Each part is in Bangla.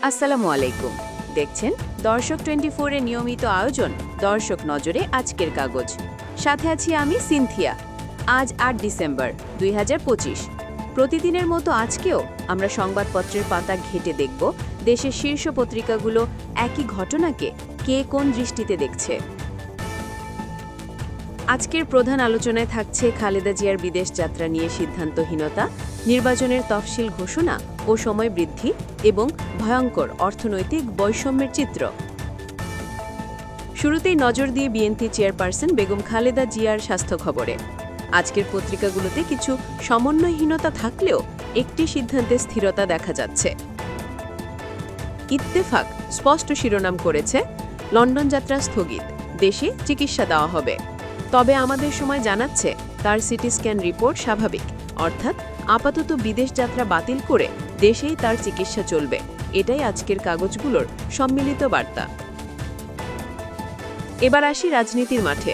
আসসালামু আলাইকুম। দেখছেন দর্শক 24 এর নিয়মিত আয়োজন দর্শক নজরে আজকের কাগজ। সাথে আছি আমি সিনথিয়া। আজ 8 ডিসেম্বর 2025। প্রতিদিনের মতো আজকেও আমরা সংবাদপত্রের পাতা ঘেঁটে দেখব দেশের শীর্ষ পত্রিকাগুলো একই ঘটনাকে কে কোন দৃষ্টিতে দেখছে। আজকের প্রধান আলোচনায় থাকছে খালেদা জিয়ার বিদেশ যাত্রা নিয়ে সিদ্ধান্তহীনতা, নির্বাচনের তফসিল ঘোষণা ও সময় বৃদ্ধি এবং ভয়ঙ্কর অর্থনৈতিক বৈষম্যের চিত্র। শুরুতেই নজর দিয়ে বিএনপি চেয়ারপারসন বেগম খালেদা জিয়ার স্বাস্থ্য খবরে। আজকের পত্রিকাগুলোতে কিছু সমন্বয়হীনতা থাকলেও একটি সিদ্ধান্তে স্থিরতা দেখা যাচ্ছে। ইত্তেফাক স্পষ্ট শিরোনাম করেছে, লন্ডন যাত্রা স্থগিত, দেশে চিকিৎসা দেওয়া হবে। তবে আমাদের সময় জানাচ্ছে তার সিটি স্ক্যান রিপোর্ট স্বাভাবিক, অর্থাৎ আপাতত বিদেশ যাত্রা বাতিল করে দেশেই তার চিকিৎসা চলবে। এটাই আজকের কাগজগুলোর সম্মিলিত বার্তা। এবার আসি রাজনীতির মাঠে।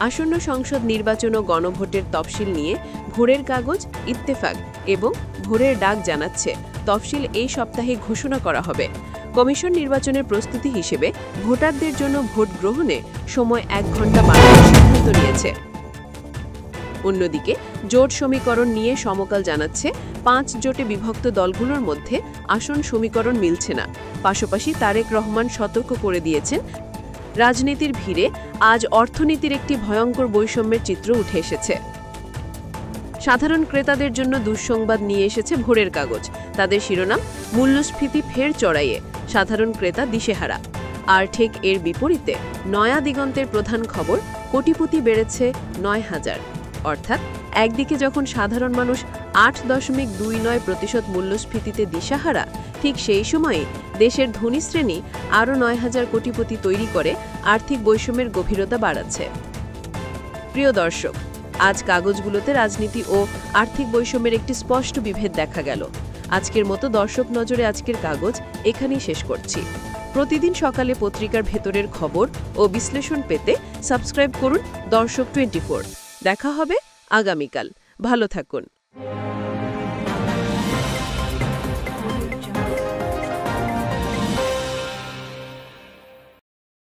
আসন্ন সংসদ নির্বাচন ও গণভোটের তফসিল নিয়ে ভোরের কাগজ, ইত্তেফাক এবং ভোরের ডাক জানাচ্ছে তফসিল এই সপ্তাহে ঘোষণা করা হবে। কমিশন নির্বাচনের প্রস্তুতি হিসেবে ভোটারদের জন্য ভোট গ্রহণে সময় 1 ঘণ্টা বাড়ানোর সিদ্ধান্ত নিয়েছে। অন্যদিকে জোট সমীকরণ নিয়ে সমকাল জানাচ্ছে 5 জোটে বিভক্ত দলগুলোর মধ্যে আসন সমীকরণ মিলছে না। পাশাপাশি তারেক রহমান সতর্ক করে দিয়েছেন, রাজনীতির ভিড়ে আজ অর্থনীতির একটি ভয়ঙ্কর বৈষম্যের চিত্র উঠে এসেছে। সাধারণ ক্রেতাদের জন্য দুঃসংবাদ নিয়ে এসেছে ভোরের কাগজ। তাদের শিরোনাম, মূল্যস্ফীতি ফের চড়াইয়ে, সাধারণ ক্রেতা দিশেহারা। আর ঠিক এর বিপরীতে নয়া দিগন্তের প্রধান খবর, কোটিপতি বেড়েছে 9,000। অর্থাৎ একদিকে যখন সাধারণ মানুষ 8.29% মূল্যস্ফীতিতে দিশাহারা, ঠিক সেই সময়ে দেশের ধনী শ্রেণী আরও 9,000 কোটিপতি তৈরি করে আর্থিক বৈষম্যের গভীরতা বাড়াচ্ছে। প্রিয় দর্শক, আজ কাগজগুলোতে রাজনীতি ও আর্থিক বৈষম্যের একটি স্পষ্ট বিভেদ দেখা গেল। আজকের মতো দর্শক নজরে আজকের কাগজ এখানেই শেষ করছি। প্রতিদিন সকালে পত্রিকার ভেতরের খবর ও বিশ্লেষণ পেতে সাবস্ক্রাইব করুন দর্শক 24। দেখা হবে আগামীকাল। ভালো থাকুন।